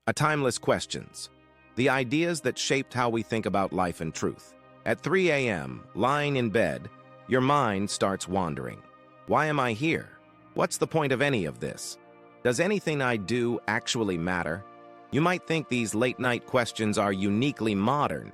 A timeless questions. The ideas that shaped how we think about life and truth. At 3 a.m., lying in bed, your mind starts wandering. Why am I here? What's the point of any of this? Does anything I do actually matter? You might think these late-night questions are uniquely modern,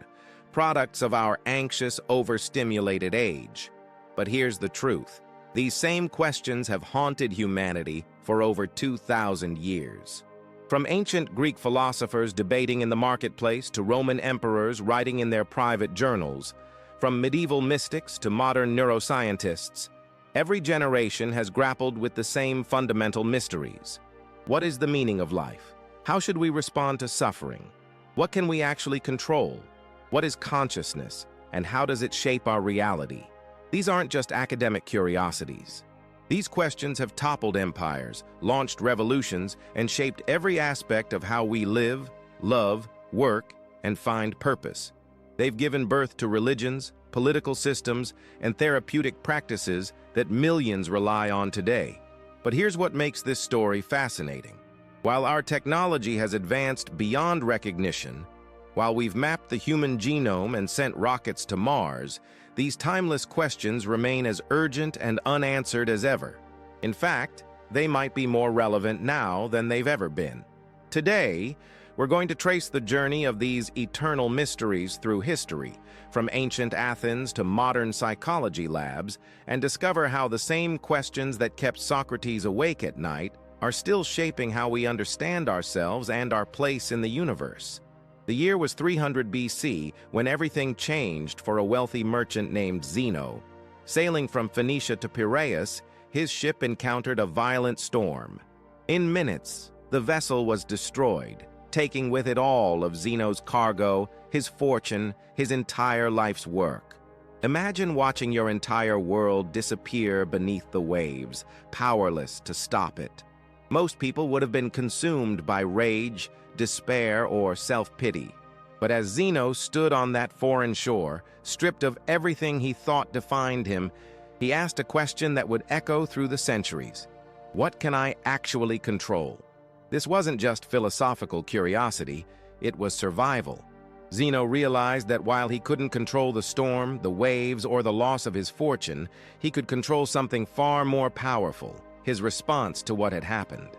products of our anxious, overstimulated age. But here's the truth. These same questions have haunted humanity for over 2,000 years. From ancient Greek philosophers debating in the marketplace to Roman emperors writing in their private journals, from medieval mystics to modern neuroscientists, every generation has grappled with the same fundamental mysteries. What is the meaning of life? How should we respond to suffering? What can we actually control? What is consciousness, and how does it shape our reality? These aren't just academic curiosities. These questions have toppled empires, launched revolutions, and shaped every aspect of how we live, love, work, and find purpose. They've given birth to religions, political systems, and therapeutic practices that millions rely on today. But here's what makes this story fascinating. While our technology has advanced beyond recognition, while we've mapped the human genome and sent rockets to Mars, these timeless questions remain as urgent and unanswered as ever. In fact, they might be more relevant now than they've ever been. Today, we're going to trace the journey of these eternal mysteries through history, from ancient Athens to modern psychology labs, and discover how the same questions that kept Socrates awake at night are still shaping how we understand ourselves and our place in the universe. The year was 300 BC when everything changed for a wealthy merchant named Zeno. Sailing from Phoenicia to Piraeus, his ship encountered a violent storm. In minutes, the vessel was destroyed, taking with it all of Zeno's cargo, his fortune, his entire life's work. Imagine watching your entire world disappear beneath the waves, powerless to stop it. Most people would have been consumed by rage, despair, or self-pity. But as Zeno stood on that foreign shore, stripped of everything he thought defined him, he asked a question that would echo through the centuries. What can I actually control? This wasn't just philosophical curiosity, it was survival. Zeno realized that while he couldn't control the storm, the waves, or the loss of his fortune, he could control something far more powerful, his response to what had happened.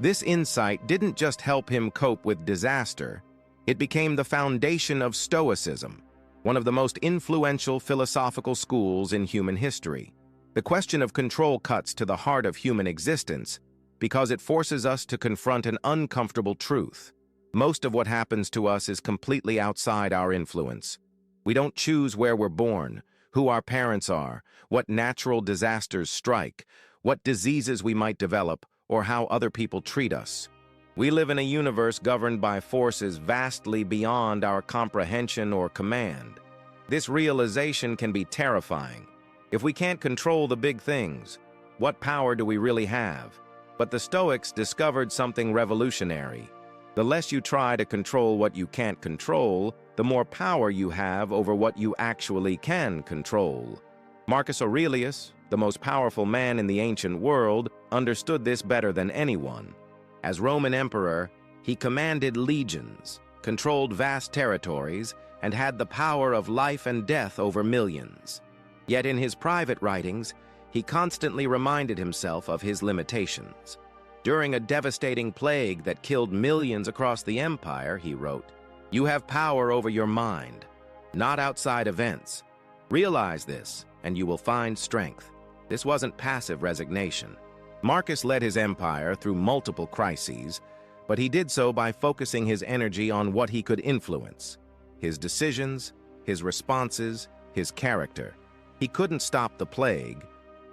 This insight didn't just help him cope with disaster, it became the foundation of Stoicism, one of the most influential philosophical schools in human history. The question of control cuts to the heart of human existence because it forces us to confront an uncomfortable truth. Most of what happens to us is completely outside our influence. We don't choose where we're born, who our parents are, what natural disasters strike, what diseases we might develop, or how other people treat us. We live in a universe governed by forces vastly beyond our comprehension or command. This realization can be terrifying. If we can't control the big things, what power do we really have? But the Stoics discovered something revolutionary. The less you try to control what you can't control, the more power you have over what you actually can control. Marcus Aurelius, the most powerful man in the ancient world, understood this better than anyone. As Roman emperor, he commanded legions, controlled vast territories, and had the power of life and death over millions. Yet in his private writings, he constantly reminded himself of his limitations. During a devastating plague that killed millions across the empire, he wrote, "You have power over your mind, not outside events. Realize this, and you will find strength." This wasn't passive resignation. Marcus led his empire through multiple crises, but he did so by focusing his energy on what he could influence: his decisions, his responses, his character. He couldn't stop the plague,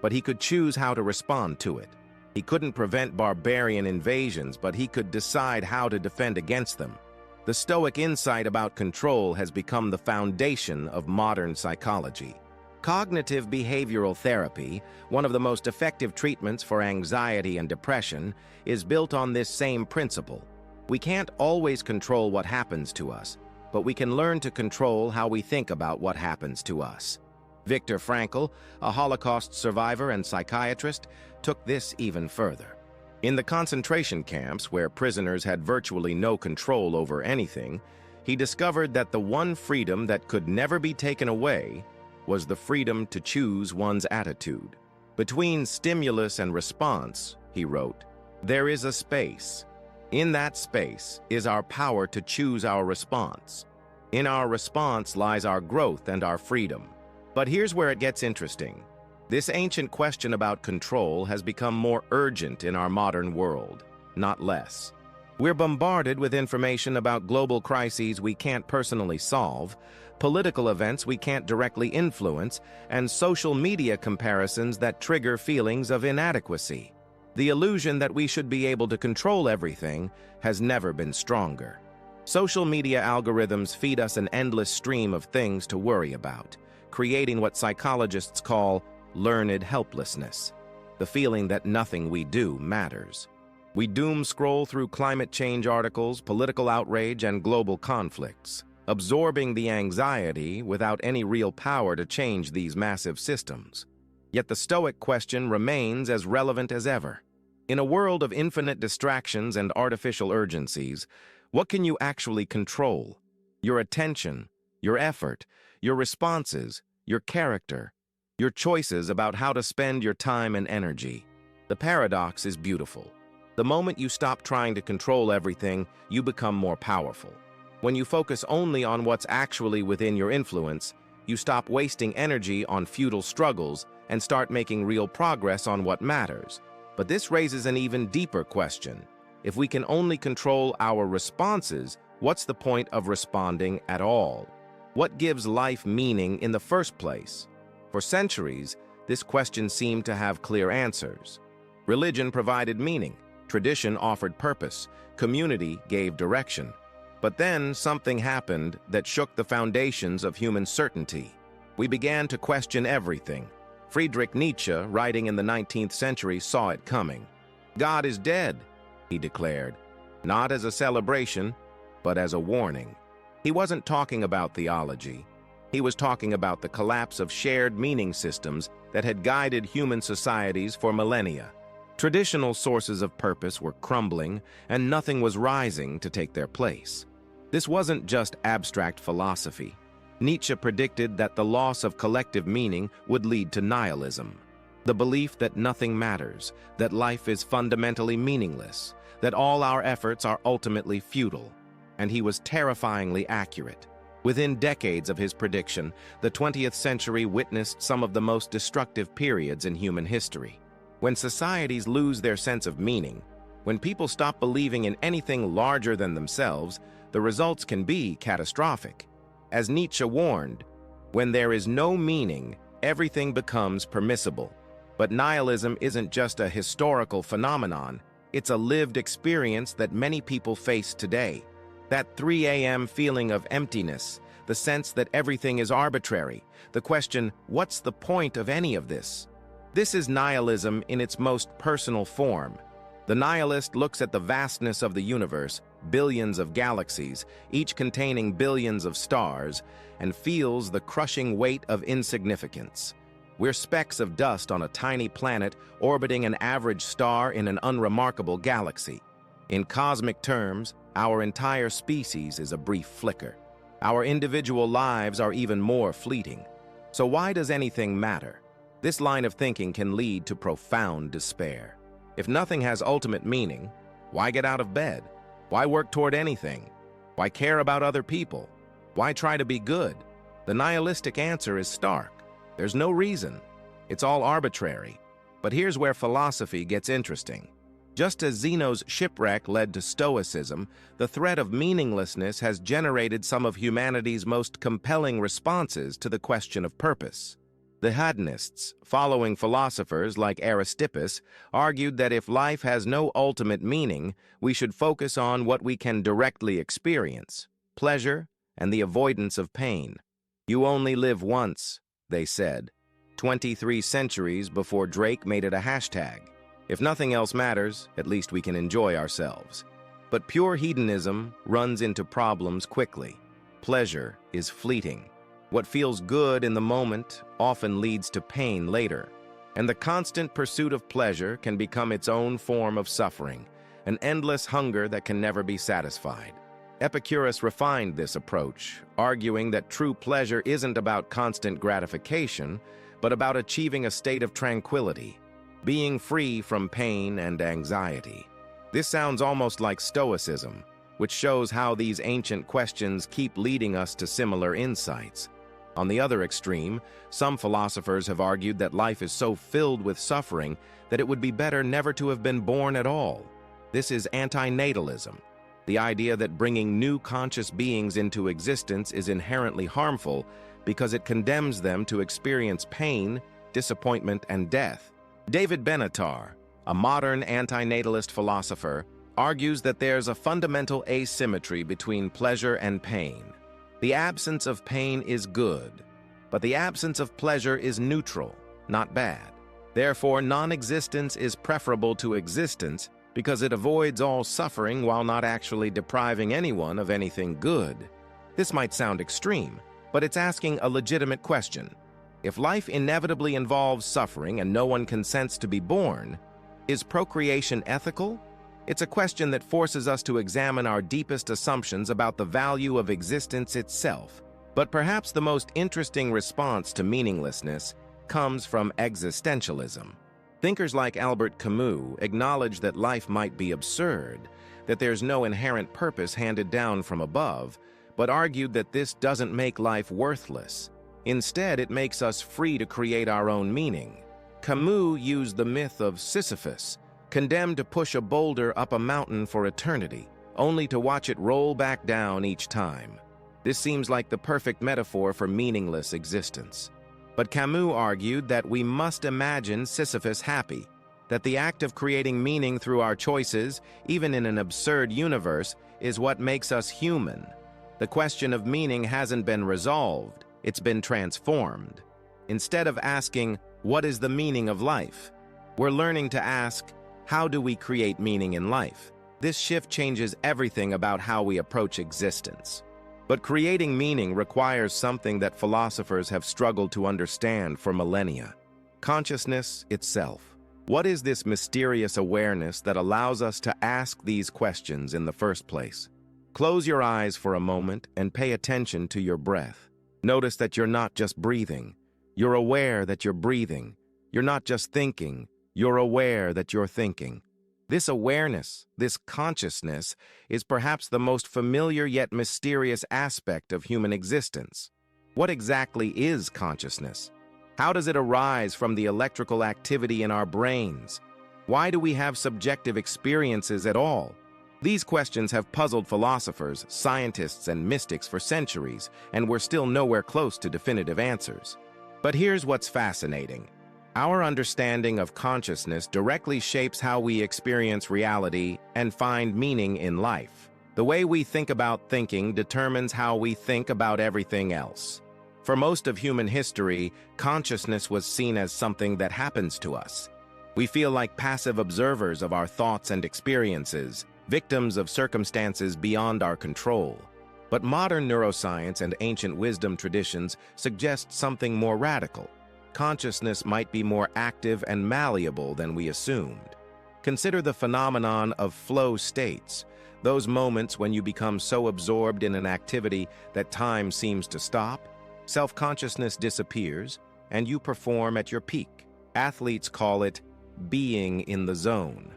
but he could choose how to respond to it. He couldn't prevent barbarian invasions, but he could decide how to defend against them. The Stoic insight about control has become the foundation of modern psychology. Cognitive behavioral therapy, one of the most effective treatments for anxiety and depression, is built on this same principle. We can't always control what happens to us, but we can learn to control how we think about what happens to us. Viktor Frankl, a Holocaust survivor and psychiatrist, took this even further. In the concentration camps, where prisoners had virtually no control over anything, he discovered that the one freedom that could never be taken away was the freedom to choose one's attitude. Between stimulus and response, he wrote, there is a space. In that space is our power to choose our response. In our response lies our growth and our freedom. But here's where it gets interesting. This ancient question about control has become more urgent in our modern world, not less. We're bombarded with information about global crises we can't personally solve, political events we can't directly influence, and social media comparisons that trigger feelings of inadequacy. The illusion that we should be able to control everything has never been stronger. Social media algorithms feed us an endless stream of things to worry about, creating what psychologists call learned helplessness, the feeling that nothing we do matters. We doom scroll through climate change articles, political outrage, and global conflicts, absorbing the anxiety without any real power to change these massive systems. Yet the Stoic question remains as relevant as ever. In a world of infinite distractions and artificial urgencies, what can you actually control? Your attention, your effort, your responses, your character, your choices about how to spend your time and energy. The paradox is beautiful. The moment you stop trying to control everything, you become more powerful. When you focus only on what's actually within your influence, you stop wasting energy on futile struggles and start making real progress on what matters. But this raises an even deeper question. If we can only control our responses, what's the point of responding at all? What gives life meaning in the first place? For centuries, this question seemed to have clear answers. Religion provided meaning, tradition offered purpose, community gave direction. But then something happened that shook the foundations of human certainty. We began to question everything. Friedrich Nietzsche, writing in the 19th century, saw it coming. God is dead, he declared, not as a celebration, but as a warning. He wasn't talking about theology. He was talking about the collapse of shared meaning systems that had guided human societies for millennia. Traditional sources of purpose were crumbling, and nothing was rising to take their place. This wasn't just abstract philosophy. Nietzsche predicted that the loss of collective meaning would lead to nihilism, the belief that nothing matters, that life is fundamentally meaningless, that all our efforts are ultimately futile. And he was terrifyingly accurate. Within decades of his prediction, the 20th century witnessed some of the most destructive periods in human history. When societies lose their sense of meaning, when people stop believing in anything larger than themselves, the results can be catastrophic. As Nietzsche warned, when there is no meaning, everything becomes permissible. But nihilism isn't just a historical phenomenon, it's a lived experience that many people face today. That 3 a.m. feeling of emptiness, the sense that everything is arbitrary, the question, what's the point of any of this? This is nihilism in its most personal form. The nihilist looks at the vastness of the universe, billions of galaxies, each containing billions of stars, and feels the crushing weight of insignificance. We're specks of dust on a tiny planet orbiting an average star in an unremarkable galaxy. In cosmic terms, our entire species is a brief flicker. Our individual lives are even more fleeting. So why does anything matter? This line of thinking can lead to profound despair. If nothing has ultimate meaning, why get out of bed? Why work toward anything? Why care about other people? Why try to be good? The nihilistic answer is stark. There's no reason. It's all arbitrary. But here's where philosophy gets interesting. Just as Zeno's shipwreck led to Stoicism, the threat of meaninglessness has generated some of humanity's most compelling responses to the question of purpose. The hedonists, following philosophers like Aristippus, argued that if life has no ultimate meaning, we should focus on what we can directly experience, pleasure and the avoidance of pain. You only live once, they said, 23 centuries before Drake made it a hashtag. If nothing else matters, at least we can enjoy ourselves. But pure hedonism runs into problems quickly. Pleasure is fleeting. What feels good in the moment often leads to pain later. And the constant pursuit of pleasure can become its own form of suffering, an endless hunger that can never be satisfied. Epicurus refined this approach, arguing that true pleasure isn't about constant gratification, but about achieving a state of tranquility, being free from pain and anxiety. This sounds almost like Stoicism, which shows how these ancient questions keep leading us to similar insights. On the other extreme, some philosophers have argued that life is so filled with suffering that it would be better never to have been born at all. This is antinatalism, the idea that bringing new conscious beings into existence is inherently harmful because it condemns them to experience pain, disappointment, and death. David Benatar, a modern antinatalist philosopher, argues that there's a fundamental asymmetry between pleasure and pain. The absence of pain is good, but the absence of pleasure is neutral, not bad. Therefore, non-existence is preferable to existence because it avoids all suffering while not actually depriving anyone of anything good. This might sound extreme, but it's asking a legitimate question. If life inevitably involves suffering and no one consents to be born, is procreation ethical? It's a question that forces us to examine our deepest assumptions about the value of existence itself. But perhaps the most interesting response to meaninglessness comes from existentialism. Thinkers like Albert Camus acknowledge that life might be absurd, that there's no inherent purpose handed down from above, but argued that this doesn't make life worthless. Instead, it makes us free to create our own meaning. Camus used the myth of Sisyphus, condemned to push a boulder up a mountain for eternity, only to watch it roll back down each time. This seems like the perfect metaphor for meaningless existence. But Camus argued that we must imagine Sisyphus happy, that the act of creating meaning through our choices, even in an absurd universe, is what makes us human. The question of meaning hasn't been resolved, it's been transformed. Instead of asking, what is the meaning of life? We're learning to ask, how do we create meaning in life? This shift changes everything about how we approach existence. But creating meaning requires something that philosophers have struggled to understand for millennia: consciousness itself. What is this mysterious awareness that allows us to ask these questions in the first place? Close your eyes for a moment and pay attention to your breath. Notice that you're not just breathing. You're aware that you're breathing. You're not just thinking. You're aware that you're thinking. This awareness, this consciousness, is perhaps the most familiar yet mysterious aspect of human existence. What exactly is consciousness? How does it arise from the electrical activity in our brains? Why do we have subjective experiences at all? These questions have puzzled philosophers, scientists, and mystics for centuries, and we're still nowhere close to definitive answers. But here's what's fascinating. Our understanding of consciousness directly shapes how we experience reality and find meaning in life. The way we think about thinking determines how we think about everything else. For most of human history, consciousness was seen as something that happens to us. We feel like passive observers of our thoughts and experiences, victims of circumstances beyond our control. But modern neuroscience and ancient wisdom traditions suggest something more radical. Consciousness might be more active and malleable than we assumed. Consider the phenomenon of flow states, those moments when you become so absorbed in an activity that time seems to stop. Self-consciousness disappears, and you perform at your peak. Athletes call it being in the zone.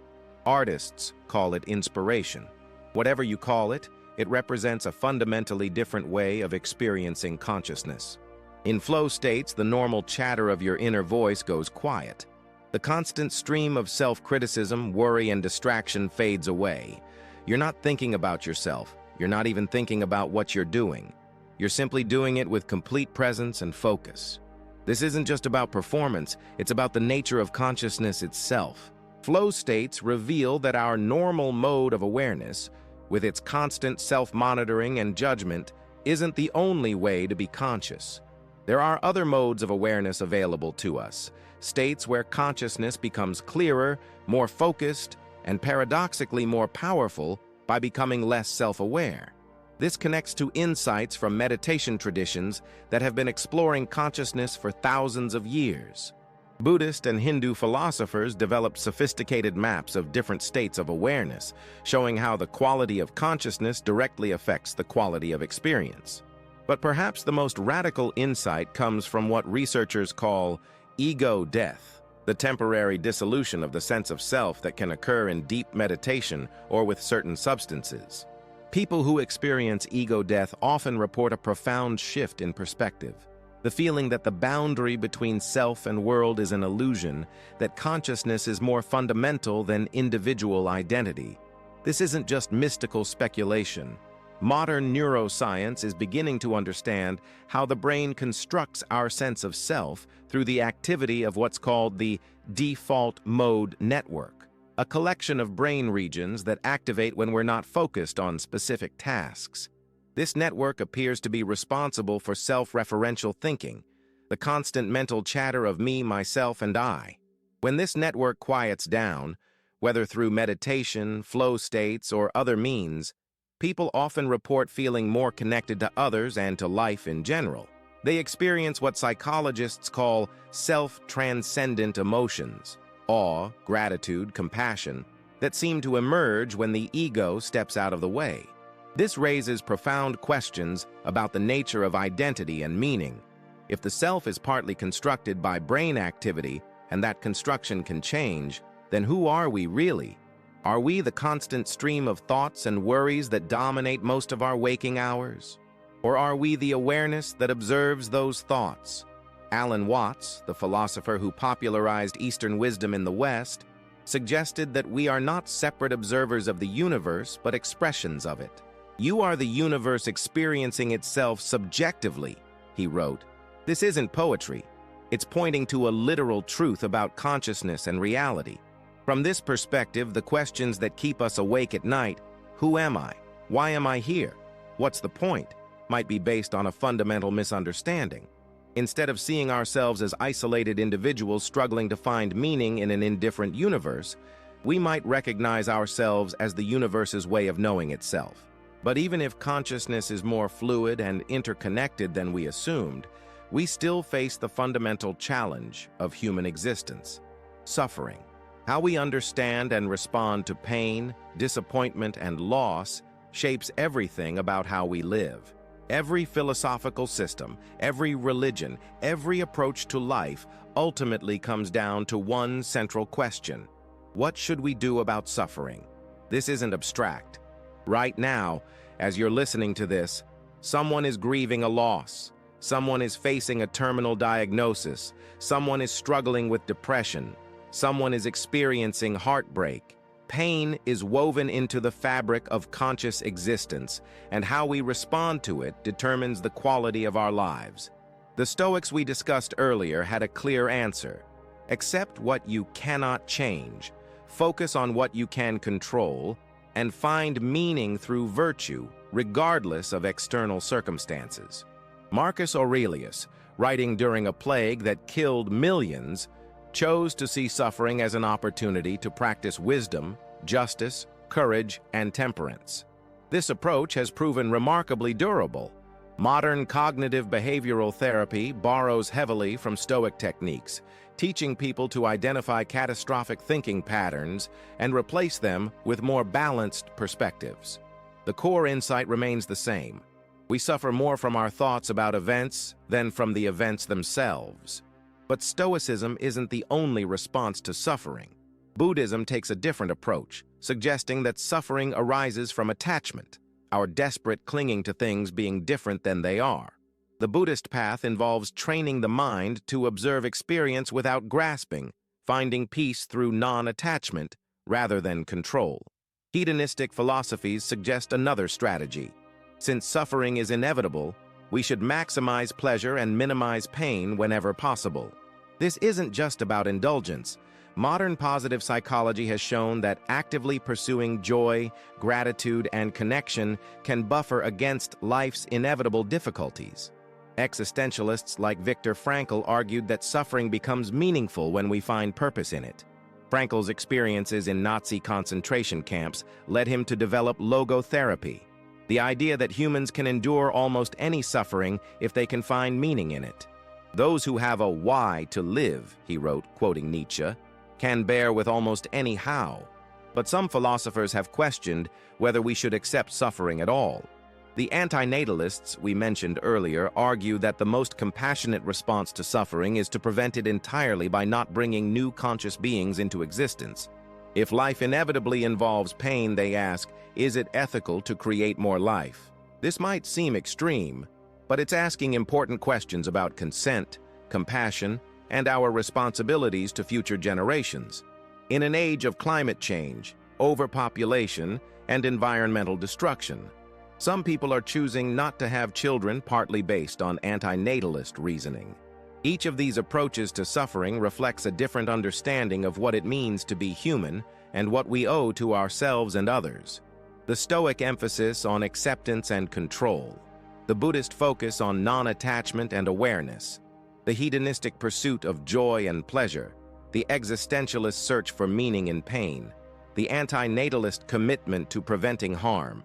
Artists call it inspiration. Whatever you call it, it represents a fundamentally different way of experiencing consciousness. In flow states, the normal chatter of your inner voice goes quiet. The constant stream of self-criticism, worry, and distraction fades away. You're not thinking about yourself. You're not even thinking about what you're doing. You're simply doing it with complete presence and focus. This isn't just about performance, it's about the nature of consciousness itself. Flow states reveal that our normal mode of awareness, with its constant self-monitoring and judgment, isn't the only way to be conscious. There are other modes of awareness available to us, states where consciousness becomes clearer, more focused, and paradoxically more powerful by becoming less self-aware. This connects to insights from meditation traditions that have been exploring consciousness for thousands of years. Buddhist and Hindu philosophers developed sophisticated maps of different states of awareness, showing how the quality of consciousness directly affects the quality of experience. But perhaps the most radical insight comes from what researchers call ego death, the temporary dissolution of the sense of self that can occur in deep meditation or with certain substances. People who experience ego death often report a profound shift in perspective. The feeling that the boundary between self and world is an illusion, that consciousness is more fundamental than individual identity. This isn't just mystical speculation. Modern neuroscience is beginning to understand how the brain constructs our sense of self through the activity of what's called the default mode network, a collection of brain regions that activate when we're not focused on specific tasks. This network appears to be responsible for self-referential thinking, the constant mental chatter of me, myself, and I. When this network quiets down, whether through meditation, flow states, or other means, people often report feeling more connected to others and to life in general. They experience what psychologists call self-transcendent emotions, awe, gratitude, compassion, that seem to emerge when the ego steps out of the way. This raises profound questions about the nature of identity and meaning. If the self is partly constructed by brain activity and that construction can change, then who are we really? Are we the constant stream of thoughts and worries that dominate most of our waking hours? Or are we the awareness that observes those thoughts? Alan Watts, the philosopher who popularized Eastern wisdom in the West, suggested that we are not separate observers of the universe, but expressions of it. You are the universe experiencing itself subjectively, he wrote. This isn't poetry. It's pointing to a literal truth about consciousness and reality. From this perspective, the questions that keep us awake at night, who am I? Why am I here? What's the point? Might be based on a fundamental misunderstanding. Instead of seeing ourselves as isolated individuals struggling to find meaning in an indifferent universe, we might recognize ourselves as the universe's way of knowing itself. But even if consciousness is more fluid and interconnected than we assumed, we still face the fundamental challenge of human existence: suffering. How we understand and respond to pain, disappointment, and loss shapes everything about how we live. Every philosophical system, every religion, every approach to life ultimately comes down to one central question: what should we do about suffering? This isn't abstract. Right now, as you're listening to this, someone is grieving a loss. Someone is facing a terminal diagnosis. Someone is struggling with depression. Someone is experiencing heartbreak. Pain is woven into the fabric of conscious existence, and how we respond to it determines the quality of our lives. The Stoics we discussed earlier had a clear answer. Accept what you cannot change, focus on what you can control, and find meaning through virtue, regardless of external circumstances. Marcus Aurelius, writing during a plague that killed millions, chose to see suffering as an opportunity to practice wisdom, justice, courage, and temperance. This approach has proven remarkably durable. Modern cognitive behavioral therapy borrows heavily from Stoic techniques, teaching people to identify catastrophic thinking patterns and replace them with more balanced perspectives. The core insight remains the same. We suffer more from our thoughts about events than from the events themselves. But Stoicism isn't the only response to suffering. Buddhism takes a different approach, suggesting that suffering arises from attachment, our desperate clinging to things being different than they are. The Buddhist path involves training the mind to observe experience without grasping, finding peace through non-attachment rather than control. Hedonistic philosophies suggest another strategy. Since suffering is inevitable, we should maximize pleasure and minimize pain whenever possible. This isn't just about indulgence. Modern positive psychology has shown that actively pursuing joy, gratitude, and connection can buffer against life's inevitable difficulties. Existentialists like Viktor Frankl argued that suffering becomes meaningful when we find purpose in it. Frankl's experiences in Nazi concentration camps led him to develop logotherapy, the idea that humans can endure almost any suffering if they can find meaning in it. Those who have a why to live, he wrote, quoting Nietzsche, can bear with almost any how. But some philosophers have questioned whether we should accept suffering at all. The antinatalists we mentioned earlier argue that the most compassionate response to suffering is to prevent it entirely by not bringing new conscious beings into existence. If life inevitably involves pain, they ask, is it ethical to create more life? This might seem extreme, but it's asking important questions about consent, compassion, and our responsibilities to future generations. In an age of climate change, overpopulation, and environmental destruction, some people are choosing not to have children partly based on antinatalist reasoning. Each of these approaches to suffering reflects a different understanding of what it means to be human and what we owe to ourselves and others. The Stoic emphasis on acceptance and control, the Buddhist focus on non-attachment and awareness, the hedonistic pursuit of joy and pleasure, the existentialist search for meaning in pain, the antinatalist commitment to preventing harm.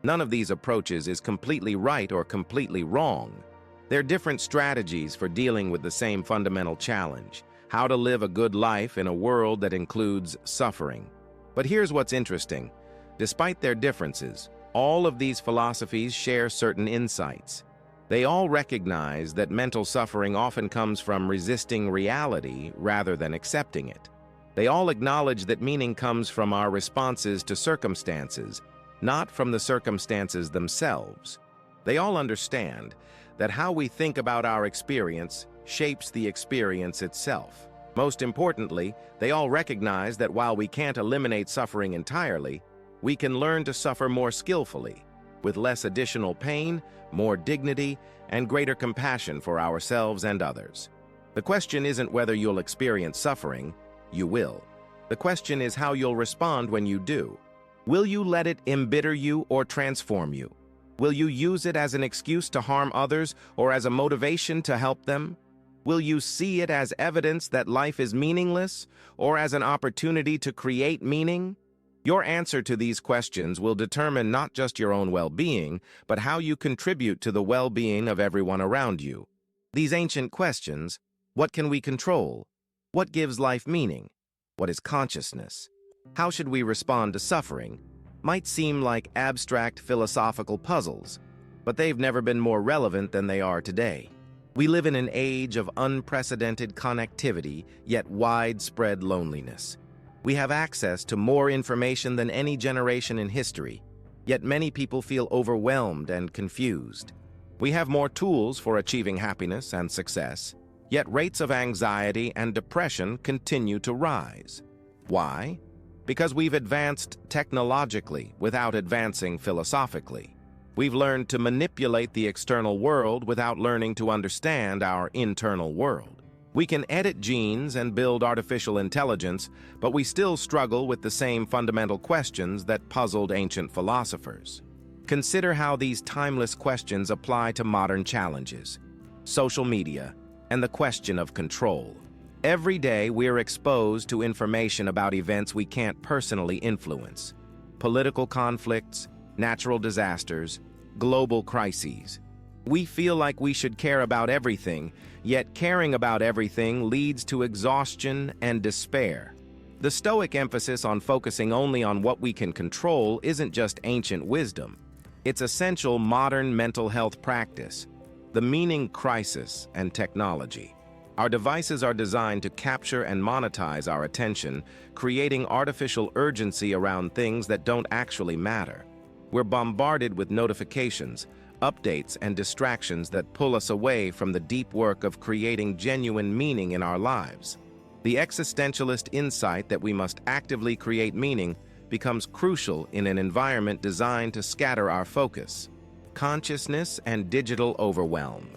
None of these approaches is completely right or completely wrong. They're different strategies for dealing with the same fundamental challenge: how to live a good life in a world that includes suffering. But here's what's interesting. Despite their differences, all of these philosophies share certain insights. They all recognize that mental suffering often comes from resisting reality rather than accepting it. They all acknowledge that meaning comes from our responses to circumstances, not from the circumstances themselves. They all understand that how we think about our experience shapes the experience itself. Most importantly, they all recognize that while we can't eliminate suffering entirely, we can learn to suffer more skillfully, with less additional pain, more dignity, and greater compassion for ourselves and others. The question isn't whether you'll experience suffering. You will. The question is how you'll respond when you do. Will you let it embitter you or transform you? Will you use it as an excuse to harm others or as a motivation to help them? Will you see it as evidence that life is meaningless or as an opportunity to create meaning? Your answer to these questions will determine not just your own well-being, but how you contribute to the well-being of everyone around you. These ancient questions: what can we control? What gives life meaning? What is consciousness? How should we respond to suffering? Might seem like abstract philosophical puzzles, but they've never been more relevant than they are today. We live in an age of unprecedented connectivity, yet widespread loneliness. We have access to more information than any generation in history, yet many people feel overwhelmed and confused. We have more tools for achieving happiness and success, yet rates of anxiety and depression continue to rise. Why? Because we've advanced technologically without advancing philosophically. We've learned to manipulate the external world without learning to understand our internal world. We can edit genes and build artificial intelligence, but we still struggle with the same fundamental questions that puzzled ancient philosophers. Consider how these timeless questions apply to modern challenges: social media and the question of control. Every day, we're exposed to information about events we can't personally influence: political conflicts, natural disasters, global crises. We feel like we should care about everything, yet caring about everything leads to exhaustion and despair. The Stoic emphasis on focusing only on what we can control isn't just ancient wisdom. It's essential modern mental health practice: the meaning crisis and technology. Our devices are designed to capture and monetize our attention, creating artificial urgency around things that don't actually matter. We're bombarded with notifications, updates, and distractions that pull us away from the deep work of creating genuine meaning in our lives. The existentialist insight that we must actively create meaning becomes crucial in an environment designed to scatter our focus. Consciousness and digital overwhelm.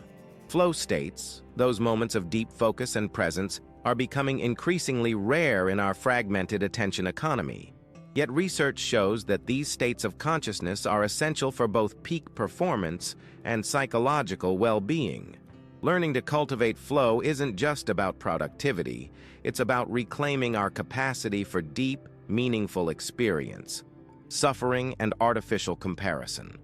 Flow states, those moments of deep focus and presence, are becoming increasingly rare in our fragmented attention economy. Yet research shows that these states of consciousness are essential for both peak performance and psychological well-being. Learning to cultivate flow isn't just about productivity, it's about reclaiming our capacity for deep, meaningful experience. Suffering and artificial comparison.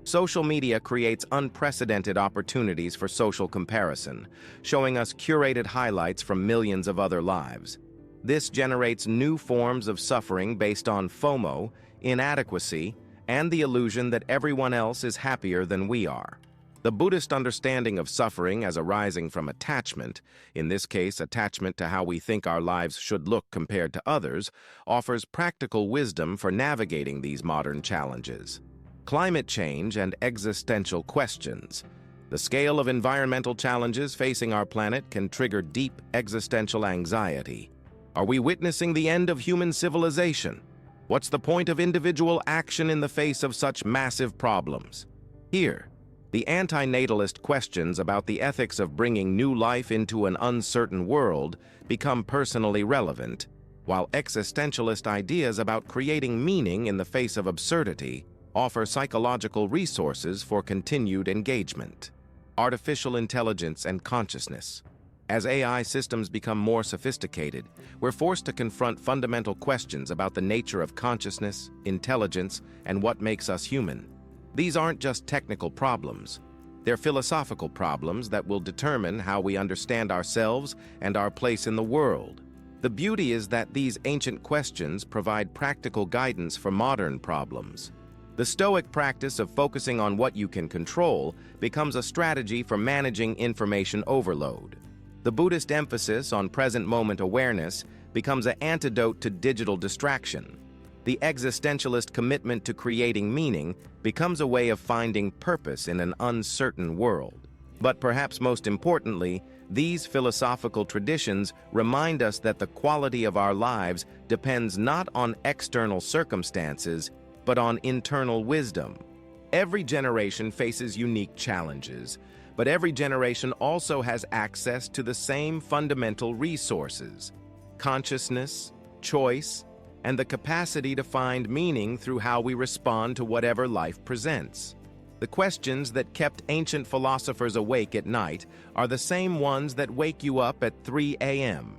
Social media creates unprecedented opportunities for social comparison, showing us curated highlights from millions of other lives. This generates new forms of suffering based on FOMO, inadequacy, and the illusion that everyone else is happier than we are. The Buddhist understanding of suffering as arising from attachment, in this case attachment to how we think our lives should look compared to others, offers practical wisdom for navigating these modern challenges. Climate change and existential questions. The scale of environmental challenges facing our planet can trigger deep existential anxiety. Are we witnessing the end of human civilization? What's the point of individual action in the face of such massive problems? Here, the antinatalist questions about the ethics of bringing new life into an uncertain world become personally relevant, while existentialist ideas about creating meaning in the face of absurdity offer psychological resources for continued engagement. Artificial intelligence and consciousness. As AI systems become more sophisticated, we're forced to confront fundamental questions about the nature of consciousness, intelligence, and what makes us human. These aren't just technical problems. They're philosophical problems that will determine how we understand ourselves and our place in the world. The beauty is that these ancient questions provide practical guidance for modern problems. The Stoic practice of focusing on what you can control becomes a strategy for managing information overload. The Buddhist emphasis on present-moment awareness becomes an antidote to digital distraction. The existentialist commitment to creating meaning becomes a way of finding purpose in an uncertain world. But perhaps most importantly, these philosophical traditions remind us that the quality of our lives depends not on external circumstances, but on internal wisdom. Every generation faces unique challenges, but every generation also has access to the same fundamental resources: consciousness, choice, and the capacity to find meaning through how we respond to whatever life presents. The questions that kept ancient philosophers awake at night are the same ones that wake you up at 3 a.m.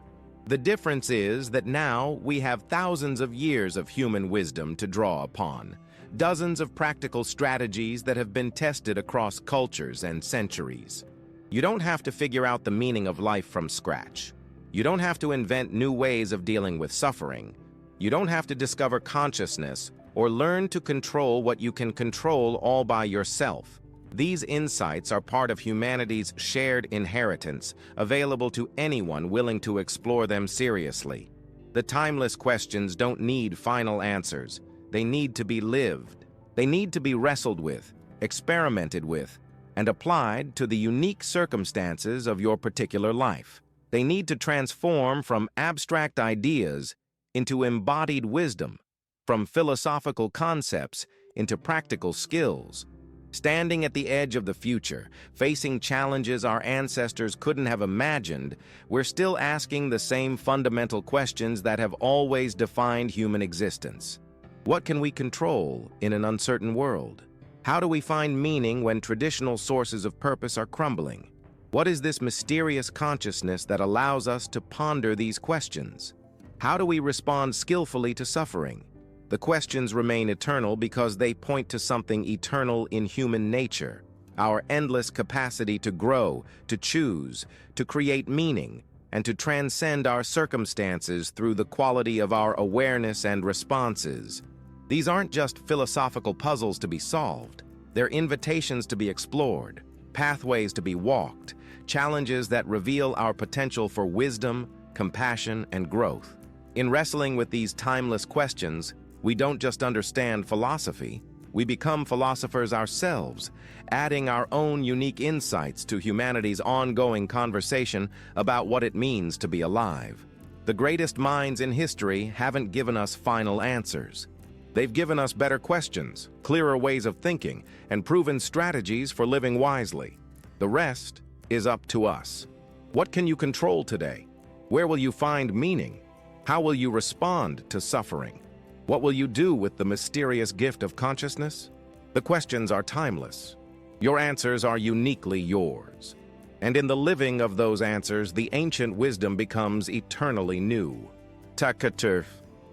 The difference is that now we have thousands of years of human wisdom to draw upon, dozens of practical strategies that have been tested across cultures and centuries. You don't have to figure out the meaning of life from scratch. You don't have to invent new ways of dealing with suffering. You don't have to discover consciousness or learn to control what you can control all by yourself. These insights are part of humanity's shared inheritance, available to anyone willing to explore them seriously. The timeless questions don't need final answers. They need to be lived. They need to be wrestled with, experimented with, and applied to the unique circumstances of your particular life. They need to transform from abstract ideas into embodied wisdom, from philosophical concepts into practical skills. Standing at the edge of the future, facing challenges our ancestors couldn't have imagined, we're still asking the same fundamental questions that have always defined human existence. What can we control in an uncertain world? How do we find meaning when traditional sources of purpose are crumbling? What is this mysterious consciousness that allows us to ponder these questions? How do we respond skillfully to suffering? The questions remain eternal because they point to something eternal in human nature: our endless capacity to grow, to choose, to create meaning, and to transcend our circumstances through the quality of our awareness and responses. These aren't just philosophical puzzles to be solved. They're invitations to be explored, pathways to be walked, challenges that reveal our potential for wisdom, compassion, and growth. In wrestling with these timeless questions, we don't just understand philosophy, we become philosophers ourselves, adding our own unique insights to humanity's ongoing conversation about what it means to be alive. The greatest minds in history haven't given us final answers. They've given us better questions, clearer ways of thinking, and proven strategies for living wisely. The rest is up to us. What can you control today? Where will you find meaning? How will you respond to suffering? What will you do with the mysterious gift of consciousness? The questions are timeless. Your answers are uniquely yours. And in the living of those answers, the ancient wisdom becomes eternally new. Takaturf,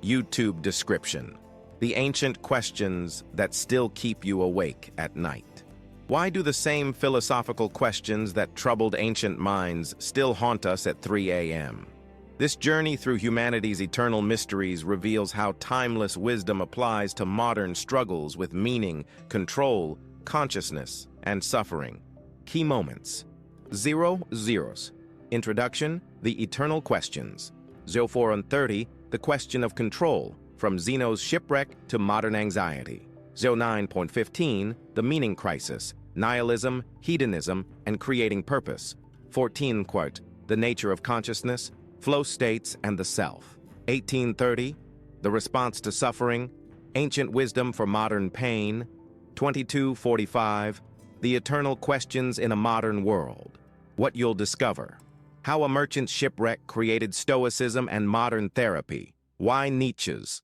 YouTube description. The ancient questions that still keep you awake at night. Why do the same philosophical questions that troubled ancient minds still haunt us at 3 a.m.? This journey through humanity's eternal mysteries reveals how timeless wisdom applies to modern struggles with meaning, control, consciousness, and suffering. Key moments. 0 zeros. Introduction, the eternal questions. 04 and 30, the question of control, from Zeno's shipwreck to modern anxiety. 09.15, the meaning crisis, nihilism, hedonism, and creating purpose. 14 quote, the nature of consciousness, flow states, and the self. 1830, the response to suffering, ancient wisdom for modern pain. 22:45, the eternal questions in a modern world. What you'll discover. How a merchant shipwreck created Stoicism and modern therapy. Why Nietzsche's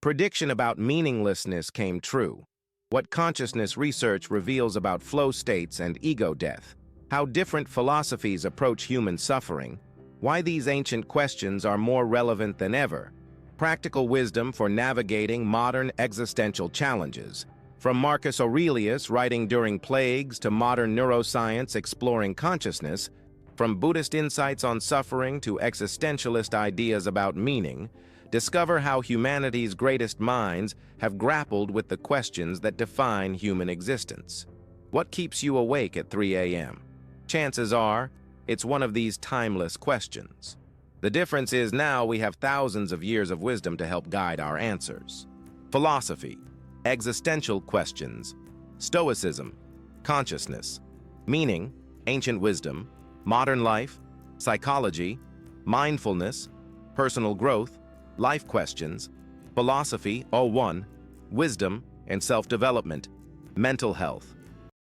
prediction about meaninglessness came true. What consciousness research reveals about flow states and ego death. How different philosophies approach human suffering. Why these ancient questions are more relevant than ever. Practical wisdom for navigating modern existential challenges. From Marcus Aurelius writing during plagues to modern neuroscience exploring consciousness, from Buddhist insights on suffering to existentialist ideas about meaning, discover how humanity's greatest minds have grappled with the questions that define human existence. What keeps you awake at 3 a.m.? Chances are, it's one of these timeless questions. The difference is now we have thousands of years of wisdom to help guide our answers. Philosophy, existential questions, Stoicism, consciousness, meaning, ancient wisdom, modern life, psychology, mindfulness, personal growth, life questions, philosophy, 01, wisdom and self-development, mental health.